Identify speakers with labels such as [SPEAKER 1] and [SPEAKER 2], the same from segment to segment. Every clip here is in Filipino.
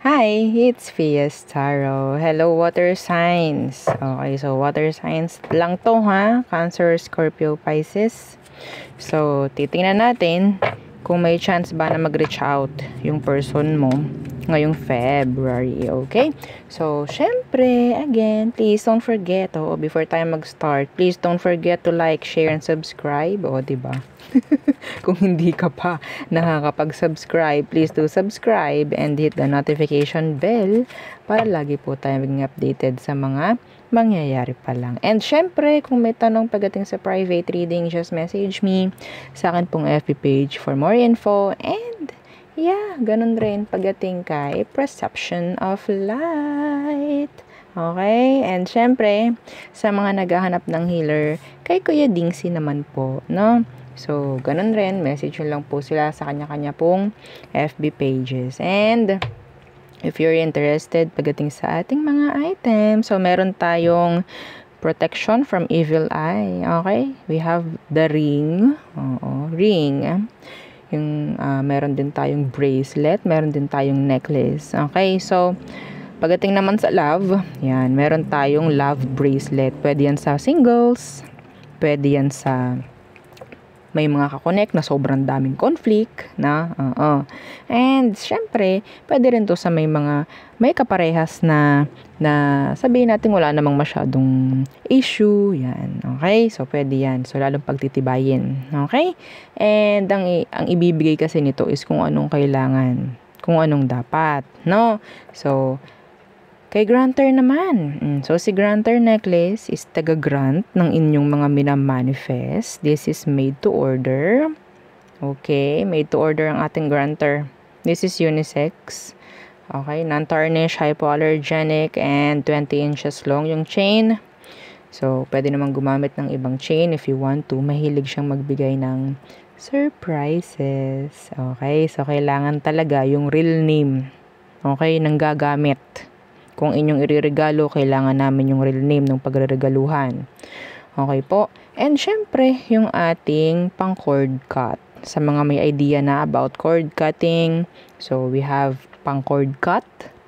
[SPEAKER 1] Hi, it's Fias Taro. Hello, water signs. Okay, so water signs lang to ha. Cancer, Scorpio, Pisces. So, titingnan natin kung may chance ba na mag-reach out yung person mo ngayong February, okay? So, syempre, again, please don't forget, before tayo mag-start, please don't forget to like, share, and subscribe, diba? Kung hindi ka pa nakakapag-subscribe, please do subscribe and hit the notification bell para lagi po tayo maging updated sa mga mangyayari pa lang. And syempre, kung may tanong pagdating sa private reading, just message me sa akin pong FB page for more info. And yeah, ganun rin pagdating kay Perception of Light. Okay? And syempre, sa mga naghahanap ng healer, kay Kuya Dingsy naman po, no? So, ganun rin, message nyo lang po sila sa kanya-kanya pong FB pages. And if you're interested pagdating sa ating mga items, so meron tayong protection from evil eye. Okay? We have the ring. Ring. Yung meron din tayong bracelet, meron din tayong necklace. Okay? So, pagdating naman sa love, yan, meron tayong love bracelet. Pwede yan sa singles, pwede yan sa may mga kakonect na sobrang daming conflict na and syempre pwede rin to sa may kaparehas na sabihin natin wala namang masyadong issue yan, okay, so pwede yan, so lalong pagtitibayin, okay, and ang ibibigay kasi nito is kung anong kailangan, kung anong dapat, no, so kay granter naman. So, si granter necklace is taga-grant ng inyong mga minamanifest. This is made to order. Okay, made to order ang ating granter. This is unisex. Okay, non-tarnish, hypoallergenic, and 20 inches long yung chain. So, pwede naman gumamit ng ibang chain if you want to. Mahilig siyang magbigay ng surprises. Okay, so kailangan talaga yung real name. Okay, nang gagamit. Kung inyong ireregalo, kailangan namin yung real name ng pagreregaluhan. Okay po. And syempre, yung ating pang cord cut. Sa mga may idea na about cord cutting, so we have pang cord cut,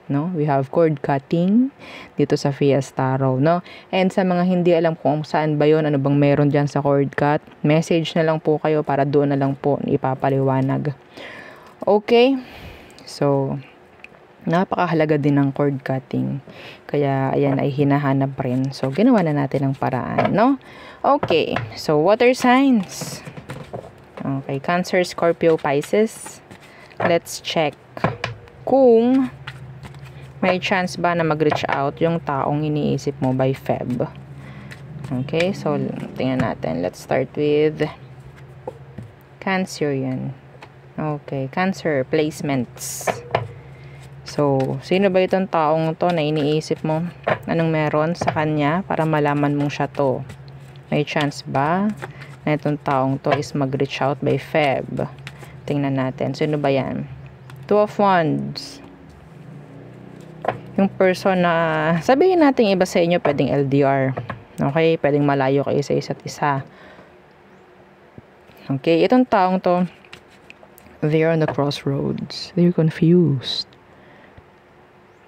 [SPEAKER 1] no? We have cord cutting dito sa Fias Taro, no? And sa mga hindi alam kung saan ba yun, ano bang meron dyan sa cord cut, message na lang po kayo para doon na lang po ipapaliwanag. Okay? So, napakahalaga din ng cord cutting. Kaya, ayan ay hinahanap rin. So, ginawa na natin ang paraan, no? Okay. So, water signs. Okay. Cancer, Scorpio, Pisces. Let's check kung may chance ba na mag-reach out yung taong iniisip mo by Feb. Okay. So, tingnan natin. Let's start with Cancer yan. Okay. Cancer, placements. So, sino ba itong taong to na iniisip mo? Anong meron sa kanya para malaman mong siya to? May chance ba na itong taong to is mag-reach out by Feb? Tingnan natin. Sino ba yan? Two of Wands. Yung person na, sabihin natin iba sa inyo, pwedeng LDR. Okay? Pwedeng malayo kayo sa isa't isa. Okay? Itong taong to, they're on the crossroads. They're confused.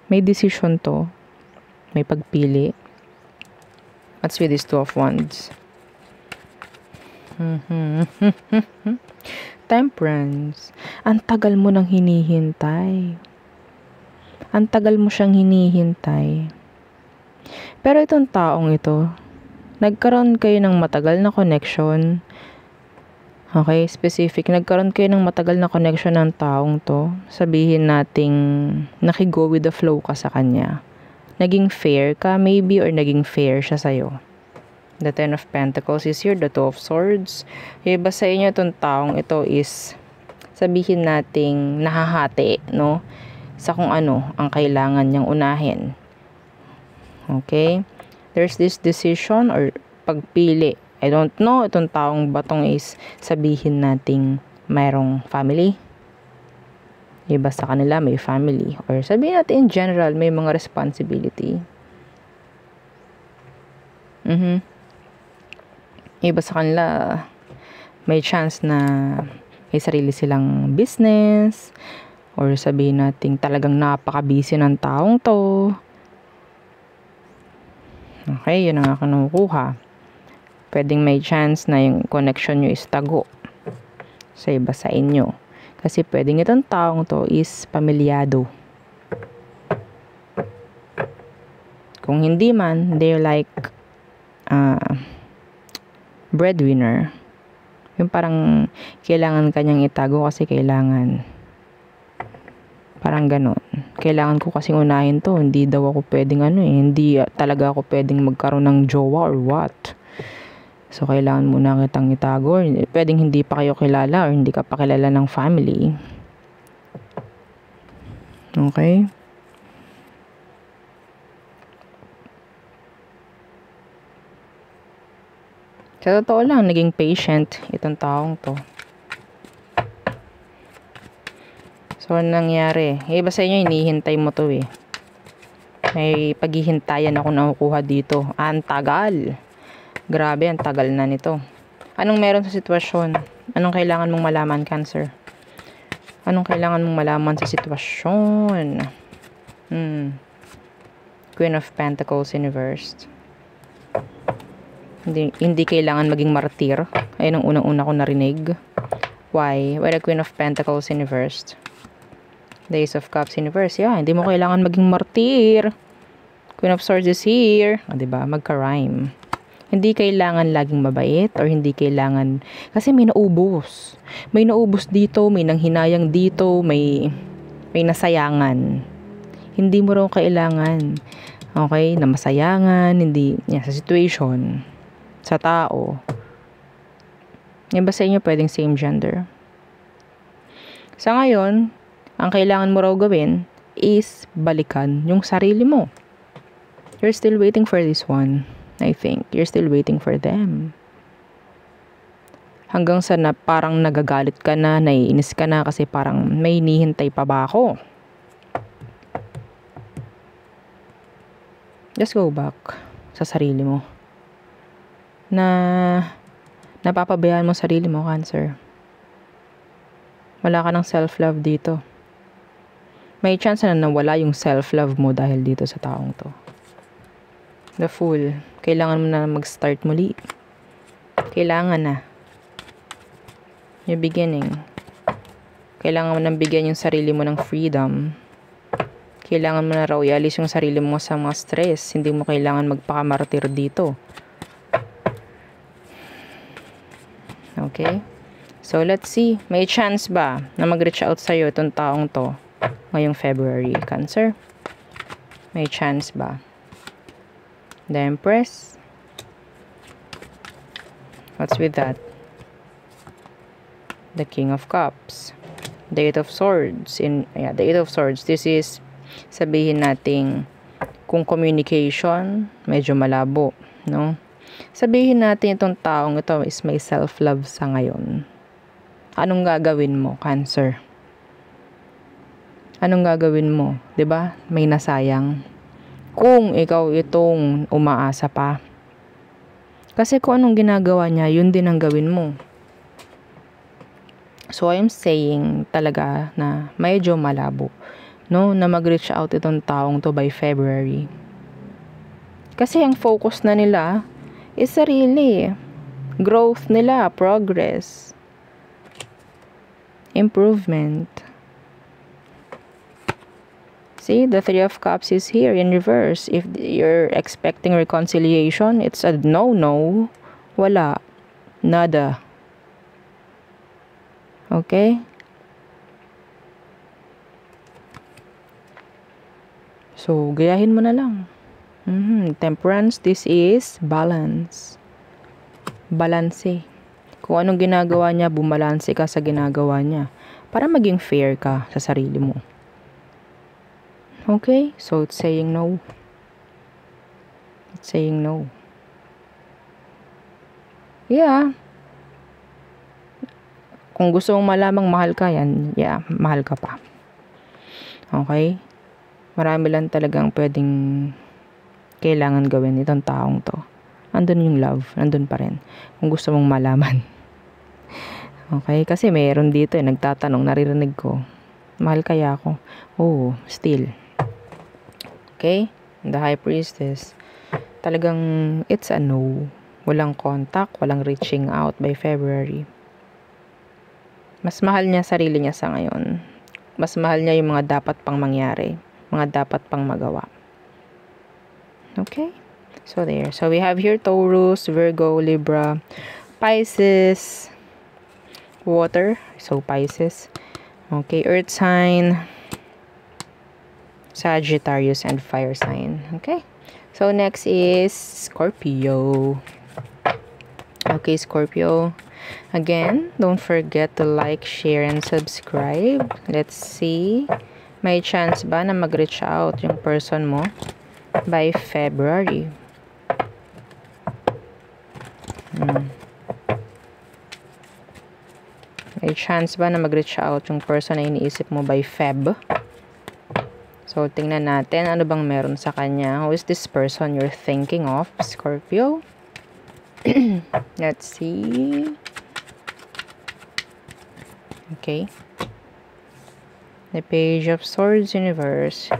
[SPEAKER 1] May decision to. May pagpili. What's with these Two of Wands? Temperance. Ang tagal mo nang hinihintay. Ang tagal mo siyang hinihintay. Pero itong taong ito, nagkaroon kayo ng matagal na connection. Okay, specific. Nagkaroon kayo ng matagal na connection ng taong to. Sabihin nating nakigo with the flow ka sa kanya. Naging fair ka maybe or naging fair siya sa'yo. The Ten of Pentacles is here. The Two of Swords. Iba sa inyo itong taong ito is sabihin nating nahahati, no? Sa kung ano ang kailangan niyang unahin. Okay? There's this decision or pagpili. I don't know, itong taong batong is sabihin nating mayroong family. Iba sa kanila may family. Or sabihin natin in general, may mga responsibility. Iba sa kanila, may chance na may sarili silang business. Or sabihin natin talagang napaka-busy ng taong to. Okay, yun ang aking nakukuha. Pwedeng may chance na yung connection nyo is tago sa iba sa inyo. Kasi pwedeng itong taong to is pamilyado. Kung hindi man, they're like breadwinner. Yung parang kailangan kanyang itago kasi kailangan. Parang ganun. Kailangan ko kasing unahin to. Hindi daw ako pwedeng hindi talaga ako pwedeng magkaroon ng jowa or what. So, kailangan muna kitang itago. Pwedeng hindi pa kayo kilala or hindi ka pa kilala ng family. Okay? Sa totoo lang, naging patient itong taong to. So, anong nangyari? Iba sa inyo, hinihintay mo to eh. May paghihintayan ako nakukuha dito. Ang tagal. Grabe, ang tagal na nito. Anong meron sa sitwasyon? Anong kailangan mong malaman, Cancer? Anong kailangan mong malaman sa sitwasyon? Queen of Pentacles in reversed. Hindi kailangan maging martir. Ayun ang unang-una ko narinig. Why? Why the Queen of Pentacles in reversed? The Ace of Cups in reverse. Yeah, hindi mo kailangan maging martir. Queen of Swords is here. Diba? Magka-rhyme. Hindi kailangan laging mabait or hindi kailangan... Kasi may naubos. May naubos dito, may nanghinayang dito, may nasayangan. Hindi mo raw kailangan. Okay? Na masayangan, hindi... sa situation. Sa tao. Iba sa inyo pwedeng same gender. Sa ngayon, ang kailangan mo raw gawin is balikan yung sarili mo. You're still waiting for this one. I think. You're still waiting for them. Hanggang sa parang nagagalit ka na, naiinis ka na kasi parang may hinihintay pa ba ako? Just go back sa sarili mo. Napapabayaan mo sarili mo, Cancer. Wala ka ng self-love dito. May chance na nawala yung self-love mo dahil dito sa taong to. The Fool. Kailangan mo na mag-start muli. Kailangan na. Yung beginning. Kailangan mo nang bigyan yung sarili mo ng freedom. Kailangan mo na raw ialis yung sarili mo sa mga stress. Hindi mo kailangan magpakamartir dito. Okay? So, let's see. May chance ba na mag-reach out sa'yo itong taong to ngayong February, Cancer? May chance ba? The Empress? What's with that? The King of Cups. The Eight of Swords. The Eight of Swords. This is, sabihin nating, kung communication, medyo malabo, no? Sabihin natin itong taong ito is may self-love sa ngayon. Anong gagawin mo, Cancer? Anong gagawin mo? 'Di ba? May nasayang. Kung ikaw itong umaasa pa. Kasi kung anong ginagawa niya, yun din ang gawin mo. So, I'm saying talaga na medyo malabo, no? Na mag-reach out itong taong to by February. Kasi ang focus na nila is sarili. Growth nila, progress, improvement. See, the Three of Cups is here in reverse. If you're expecting reconciliation, it's a no. Wala. Nada. Okay? So, gayahin mo na lang. Temperance, this is balance. Balanse. Kung anong ginagawa niya, bumalanse ka sa ginagawa niya. Para maging fair ka sa sarili mo. Okay? So, it's saying no. It's saying no. Yeah. Kung gusto mong malamang mahal ka, yan. Yeah, mahal ka pa. Okay? Marami lang talagang pwedeng kailangan gawin itong taong to. Andun yung love. Andun pa rin. Kung gusto mong malaman. Okay? Kasi mayroon dito nagtatanong, naririnig ko. Mahal kaya ako? Oh, still. Okay? The High Priestess. Talagang it's a no. Walang contact, walang reaching out by February. Mas mahal niya sarili niya sa ngayon. Mas mahal niya yung mga dapat pang mangyari. Mga dapat pang magawa. Okay? So there. So we have here Taurus, Virgo, Libra, Pisces, water. So Pisces. Okay, earth sign, Sagittarius, and fire sign. Okay. So next is Scorpio. Okay, Scorpio. Again, don't forget to like, share, and subscribe. Let's see. May chance ba na mag-reach out yung person mo by February? May chance ba na mag-reach out yung person na iniisip mo by Feb? So, tingnan natin ano bang meron sa kanya. Who is this person you're thinking of, Scorpio? Let's see. Okay. The Page of Swords Universe.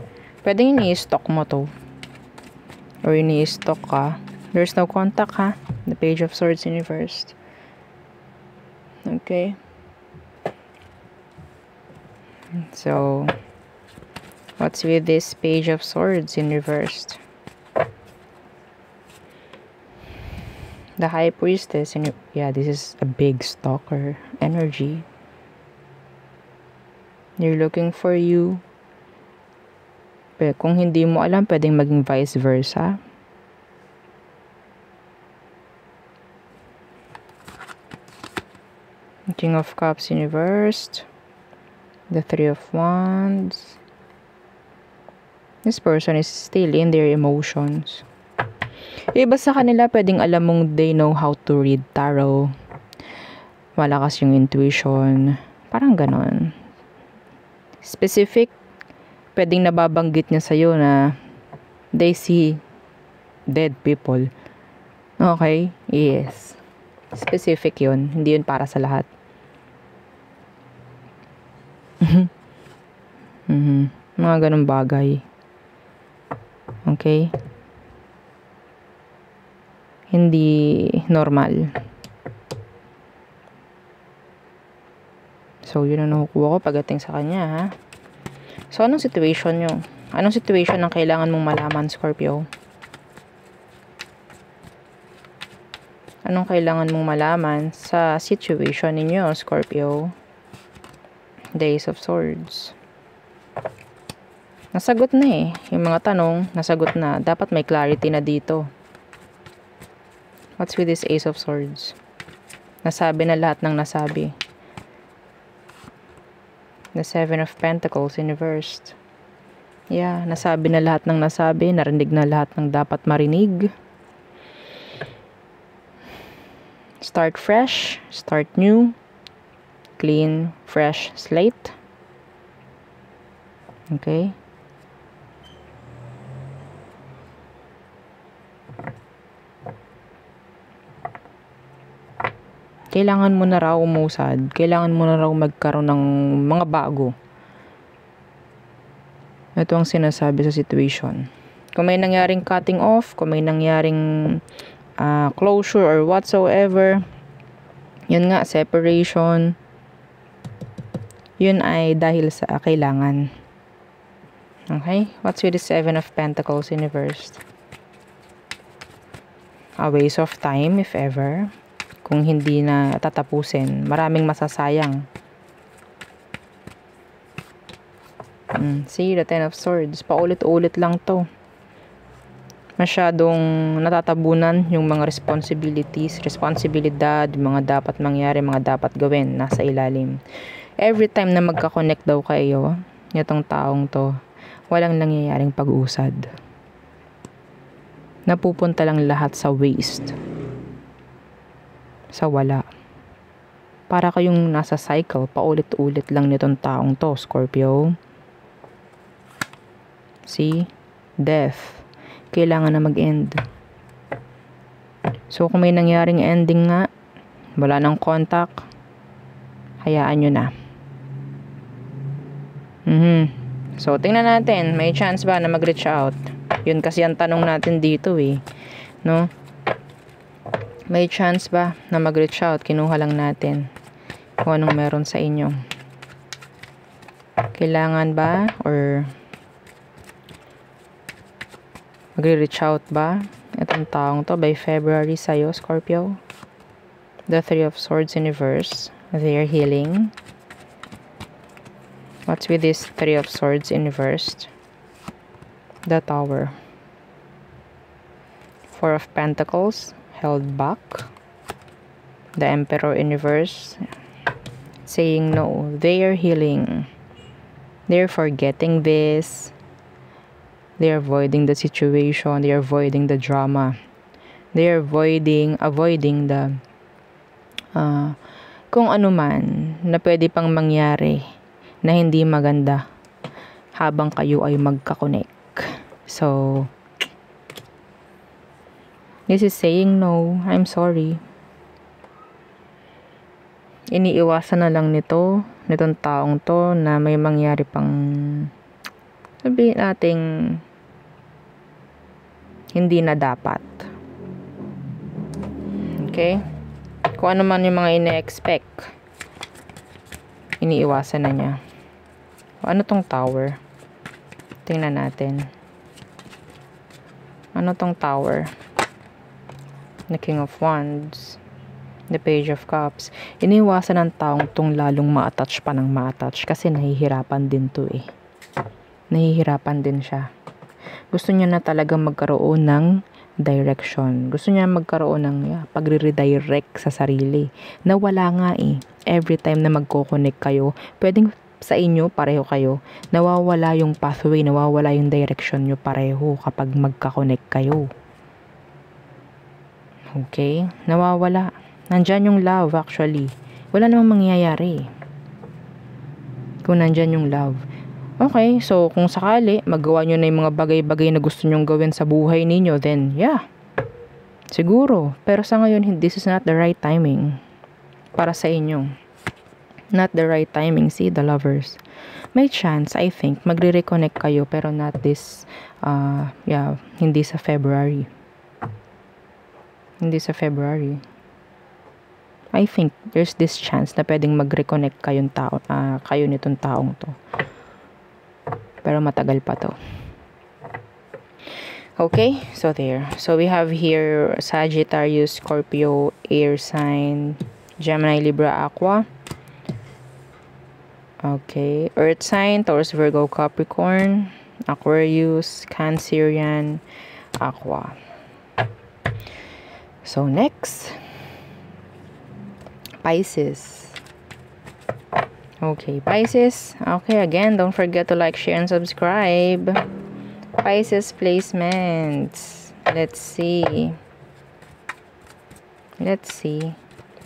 [SPEAKER 1] Pwedeng ini-stock mo to. Or ini-stock ka. There's no contact, ha? The Page of Swords Universe. Okay. So, what's with this Page of Swords in reverse? The High Priestess. Yeah, this is a big stalker energy. They're looking for you. Pero kung hindi mo alam, pwedeng maging vice versa. King of Cups in reversed. The Three of Wands. This person is still in their emotions. Iba sa kanila, pwedeng alam mong they know how to read tarot. Malakas yung intuition. Parang ganon. Specific, pwedeng nababanggit niya sa'yo na they see dead people. Okay? Yes. Specific yun. Hindi yun para sa lahat. Mga ganun bagay. Okay? Hindi normal. So, yun ang nakukuha ko pagdating sa kanya, ha? So, anong situation nyo? Anong situation ang kailangan mong malaman, Scorpio? Anong kailangan mong malaman sa situation ninyo, Scorpio? Days of Swords. Nasagot na eh. Yung mga tanong, nasagot na. Dapat may clarity na dito. What's with this Ace of Swords? Nasabi na lahat ng nasabi. The Seven of Pentacles in reverse. Yeah, nasabi na lahat ng nasabi. Narinig na lahat ng dapat marinig. Start fresh. Start new. Clean, fresh slate. Okay. Kailangan mo na raw umusad. Kailangan mo na raw magkaroon ng mga bago. Ito ang sinasabi sa situation. Kung may nangyaring cutting off, kung may nangyaring closure or whatsoever, yun nga, separation, yun ay dahil sa kailangan. Okay? What's with the Seven of Pentacles in reverse? A waste of time, if ever. Kung hindi na tatapusin, maraming masasayang. See, the Ten of Swords. Paulit-ulit lang to. Masyadong natatabunan yung mga responsibilidad, mga dapat mangyari, mga dapat gawin, nasa ilalim. Every time na magka-connect daw kayo, itong taong to, walang nangyayaring pag-usad. Napupunta lang lahat sa waste. Sa wala. Para kayong nasa cycle, paulit-ulit lang nitong taong to, Scorpio. See? Death. Kailangan na mag-end. So, kung may nangyaring ending nga, wala nang contact, hayaan nyo na. So, tingnan natin. May chance ba na mag-reach out? Yun kasi ang tanong natin dito eh. No? May chance ba na mag-reach out? Kinuha lang natin kung anong meron sa inyo. Kailangan ba? Or mag-reach out ba? Itong taong to by February sa'yo, Scorpio. The Three of Swords in reverse. They are healing. What's with this Three of Swords in reverse? The Tower. Four of Pentacles, held back. The Emperor in reverse, saying no. They are healing. They're forgetting this. They're avoiding the situation. They're avoiding the drama. They're avoiding the kung ano man na pwede pang mangyari na hindi maganda habang kayo ay magka-connect. So, this is saying no. I'm sorry. Iniiwasan na lang nitong taong to na may mangyari pang, sabihin nating hindi na dapat. Okay? Kung ano man yung mga ine-expect, iniiwasan na niya. Ano tong Tower? Tingnan natin. Ano tong Tower? The King of Wands. The Page of Cups. Iniiwasan ng taong tong lalong ma-attach pa ng ma-attach kasi nahihirapan din to eh. Nahihirapan din siya. Gusto niya na talaga magkaroon ng direction. Gusto niya magkaroon ng pagre-redirect sa sarili. Na wala nga eh. Every time na magko-connect kayo, pwedeng sa inyo, pareho kayo, nawawala yung pathway, nawawala yung direction nyo pareho kapag magka-connect kayo. Okay? Nawawala. Nandyan yung love actually. Wala namang mangyayari kung nandyan yung love. Okay, so kung sakali, magawa nyo na yung mga bagay-bagay na gusto nyong gawin sa buhay ninyo, then yeah, siguro. Pero sa ngayon, this is not the right timing para sa inyo. Not the right timing. See, the Lovers. May chance, I think, magre-reconnect kayo pero not this, hindi sa February. Hindi sa February. I think there's this chance na pwedeng mag-reconnect kayo nitong taong to. Pero matagal pa to. Okay, so there. So we have here Sagittarius, Scorpio, Air sign, Gemini, Libra, Aqua. Okay, Earth sign, Taurus, Virgo, Capricorn, Aquarius, Cancerian, Aqua. So next, Pisces. Okay, Pisces. Okay, again, don't forget to like, share, and subscribe. Pisces placements. Let's see.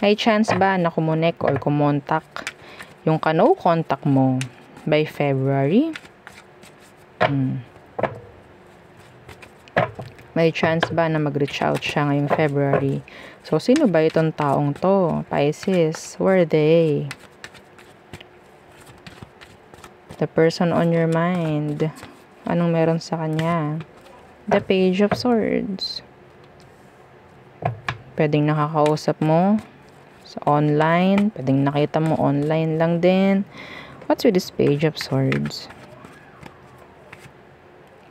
[SPEAKER 1] May chance ba na kumonek or kumontak yung no contact mo by February? May chance ba na mag-reach out siya ngayong February? So, sino ba itong taong to? Pisces, where are they? The person on your mind. Anong meron sa kanya? The Page of Swords. Pwedeng nakakausap mo sa online. Pwedeng nakita mo online lang din. What's with this Page of Swords?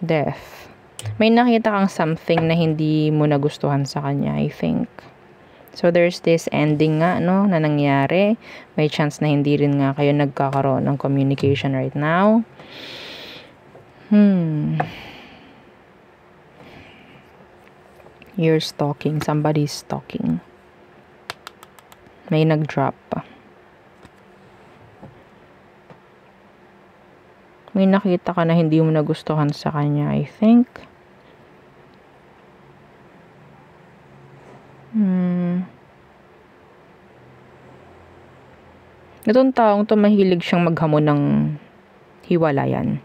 [SPEAKER 1] Death. May nakita kang something na hindi mo nagustuhan sa kanya, I think. So, there's this ending nga, no, na nangyari. May chance na hindi rin nga kayo nagkakaroon ng communication right now. You're stalking. Somebody's stalking. May nag-drop pa. May nakita ka na hindi mo nagustuhan sa kanya, I think. Itong taong to, mahilig siyang maghamon ng hiwalayan.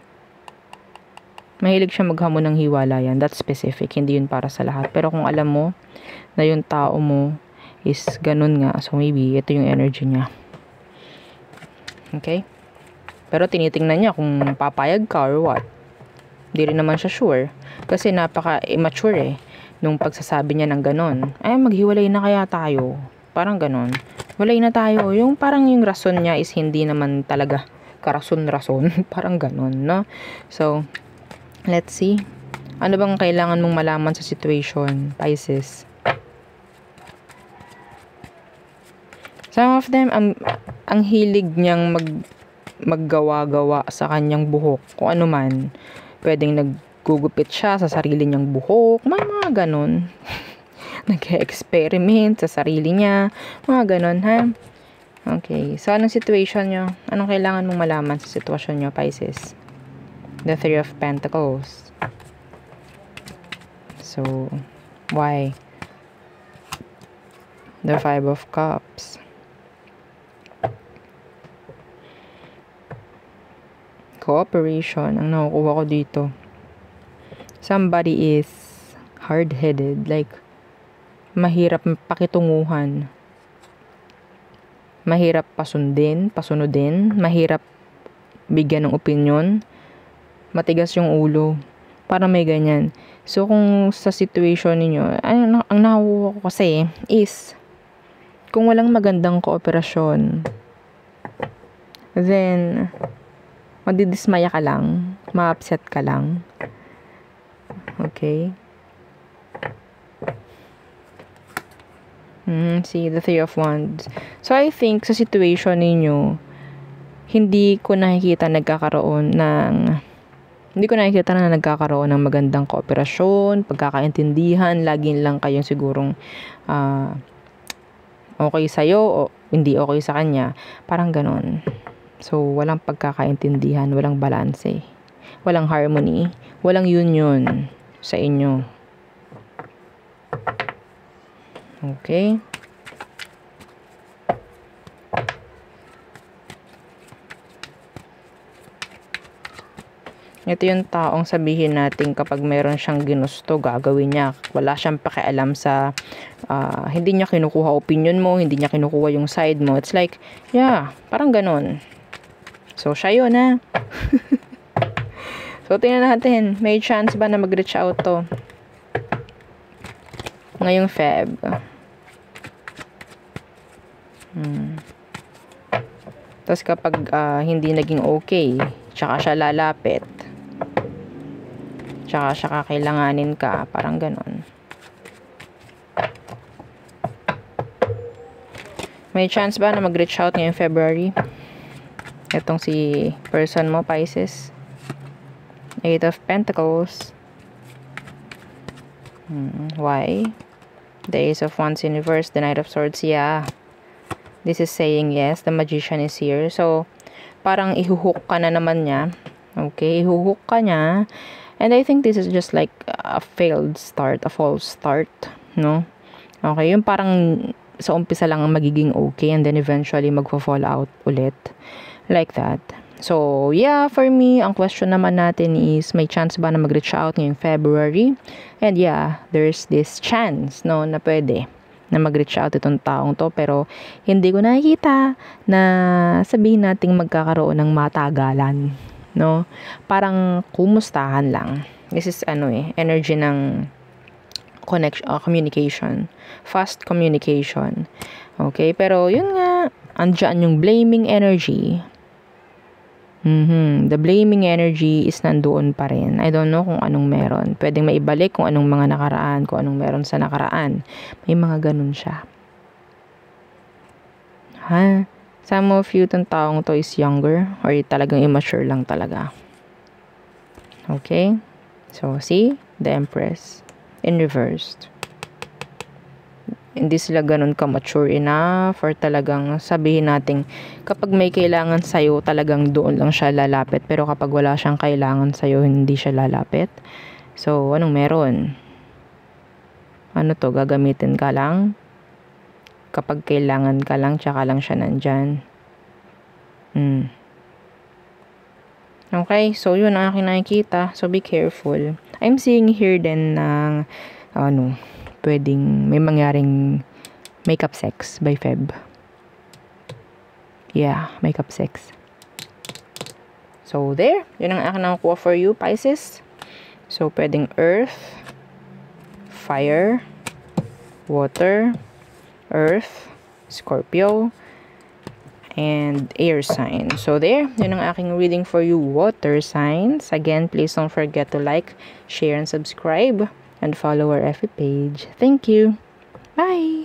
[SPEAKER 1] Mahilig siyang maghamon ng hiwalayan. That's specific. Hindi yun para sa lahat. Pero kung alam mo na yung tao mo is ganun nga, so maybe ito yung energy niya. Okay? Pero tinitingnan niya kung papayag ka or what. Hindi rin naman siya sure. Kasi napaka-immature nung pagsasabi niya ng ganon. Ay, maghiwalay na kaya tayo. Parang ganon. Walay na tayo. Yung parang yung rason niya is hindi naman talaga karason-rason. Parang ganon, no? So, let's see. Ano bang kailangan mong malaman sa situation, Pisces? Some of them, ang hilig niyang maggawa-gawa sa kanyang buhok. Kung ano man. Pwedeng naggugupit siya sa sarili niyang buhok. Mga ganon. Nag-experiment sa sarili niya. Mga ganon, ha? Okay. So, anong situation niyo? Anong kailangan mong malaman sa sitwasyon niyo, Pisces? The Three of Pentacles. So, why? The Five of Cups. Cooperation. Ang nakukuha ko dito. Somebody is hard-headed. Like, mahirap pakitunguhan. Mahirap pasunodin. Mahirap bigyan ng opinion. Matigas yung ulo. Parang may ganyan. So, kung sa situation ninyo, ang nakukuha ko kasi is, kung walang magandang kooperasyon, then, madidismaya ka lang. Ma-upset ka lang. Okay? See, the Three of Wands. So, I think, sa situation ninyo, hindi ko nakikita na nagkakaroon ng magandang kooperasyon, pagkakaintindihan, laging lang kayong sigurong okay sa'yo o hindi okay sa kanya. Parang ganon. So, walang pagkakaintindihan, walang balanse, walang harmony, walang union sa inyo. Okay? Ito yung taong sabihin natin kapag meron siyang ginusto, gagawin niya. Wala siyang pakialam sa, hindi niya kinukuha opinion mo, hindi niya kinukuha yung side mo. It's like, yeah, parang ganon. So, siya yun, ha? So, tingnan natin. May chance ba na mag-reach out to? Ngayong Feb. Tapos kapag hindi naging okay, tsaka siya lalapit. Tsaka siya kakailanganin ka. Parang ganon. May chance ba na mag-reach out ngayong February? Itong si person mo, Pisces. Eight of Pentacles. Why? The Ace of Wands in reverse. The Knight of Swords. Yeah. This is saying yes. The Magician is here. So, parang ihuhook ka na naman niya. Okay? Ihuhook ka niya. And I think this is just like a failed start. A false start. No? Okay? Yung parang sa umpisa lang ang magiging okay. And then eventually magpa-fall out ulit. Like that. So, yeah, for me, ang question naman natin is, may chance ba na mag-reach out ngayong February? And yeah, there's this chance, no, na pwede na mag-reach out itong taong to. Pero, hindi ko nakikita na sabihin nating magkakaroon ng matagalan, no? Parang kumustahan lang. This is, energy ng communication. Fast communication. Okay? Pero, yun nga, andyan yung blaming energy. The blaming energy is nandoon pa rin. I don't know kung anong meron. Pwedeng maibalik kung anong mga nakaraan, kung anong meron sa nakaraan. May mga ganun siya. Ha? Some of you, itong taong to is younger or talagang immature lang talaga. Okay? So, see? The Empress. In reversed. Hindi sila ganun ka-mature enough or talagang sabihin natin kapag may kailangan sa'yo talagang doon lang siya lalapit, pero kapag wala siyang kailangan sa'yo hindi siya lalapit. So, anong meron? Ano to? Gagamitin ka lang? Kapag kailangan ka lang, tsaka lang siya nandyan. Okay, so yun ang aking nakikita. So, be careful. I'm seeing here din ng pwedeng may mangyaring makeup sex by Feb. Yeah, makeup sex. So, there. Yun ang akin nakukuha for you, Pisces. So, pwedeng earth, fire, water, earth, Scorpio, and air sign. So, there. Yun ang aking reading for you, water signs. Again, please don't forget to like, share, and subscribe. And follow our FB page. Thank you. Bye!